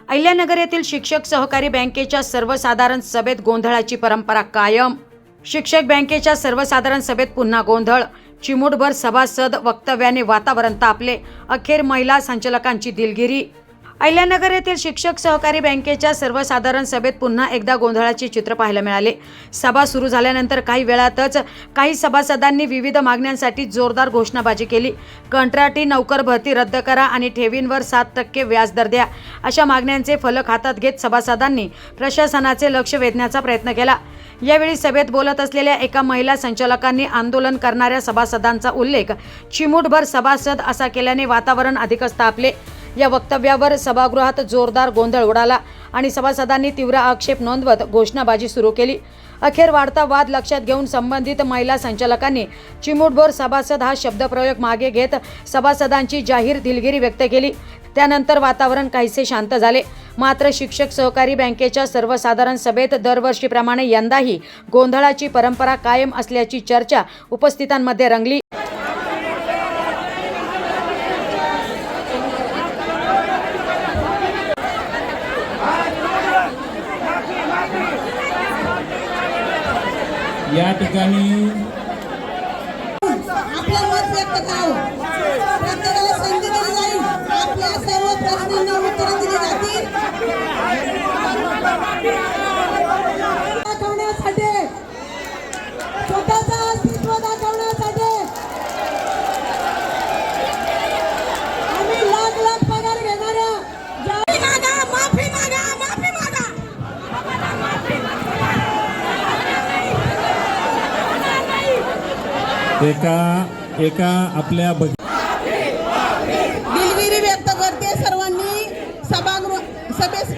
अहिल्यानगर येथील शिक्षक सहकारी बँकेच्या सर्वसाधारण सभेत गोंधळाची परंपरा कायम। शिक्षक बँकेच्या सर्वसाधारण सभेत पुन्हा गोंधळ, चिमूटभर सभासद वक्तव्याने वातावरण तापले, अखेर महिला संचालकांची दिलगिरी। अहिल्यानगर येथील शिक्षक सहकारी बँकेच्या सर्वसाधारण सभेत पुन्हा एकदा गोंधळाचे चित्र पाहायला मिळाले। सभा सुरू झाल्यानंतर काही वेळातच काही सभासदांनी विविध मागण्यांसाठी जोरदार घोषणाबाजी केली। कंत्राटी नोकर भरती रद्द करा आणि ठेवींवर 7% व्याजदर द्या, अशा मागण्यांचे फलक हातात घेत सभासदांनी प्रशासनाचे लक्ष वेधण्याचा प्रयत्न केला। यावेळी सभेत बोलत असलेल्या एका महिला संचालकांनी आंदोलन करणाऱ्या सभासदांचा उल्लेख चिमूटभर सभासद असा केल्याने वातावरण अधिकच तापले। या वक्तव्यावर सभागृहात जोरदार गोंधळ उडाला आणि सभासदांनी तीव्र आक्षेप नोंदवत घोषणाबाजी सुरू केली। अखेर वाढता वाद लक्षात घेऊन संबंधित महिला संचालकांनी चिमूटभर सभासद हा शब्दप्रयोग मागे घेत सभासदांची जाहीर दिलगिरी व्यक्त केली। त्यानंतर वातावरण काहीसे शांत झाले। मात्र शिक्षक सहकारी बँकेच्या सर्वसाधारण सभेत दरवर्षीप्रमाणे यंदाही गोंधळाची परंपरा कायम असल्याची चर्चा उपस्थितांमध्ये रंगली। या ठिकाणी आपल्या मत व्यक्त करावं, प्रत्येकाला संधी दिली जाईल, आपल्या सर्व प्रश्नांना उत्तरं दिली जातील। दाखवण्यासाठी, स्वतःचं अस्तित्व दाखवण्यासाठी आम्ही लाख लाख पगार घेणाऱ्या माफी मागा, माफी मागा, माफी मागा। एका आपल्या दिलगिरी व्यक्त करते सर्वांनी सभेस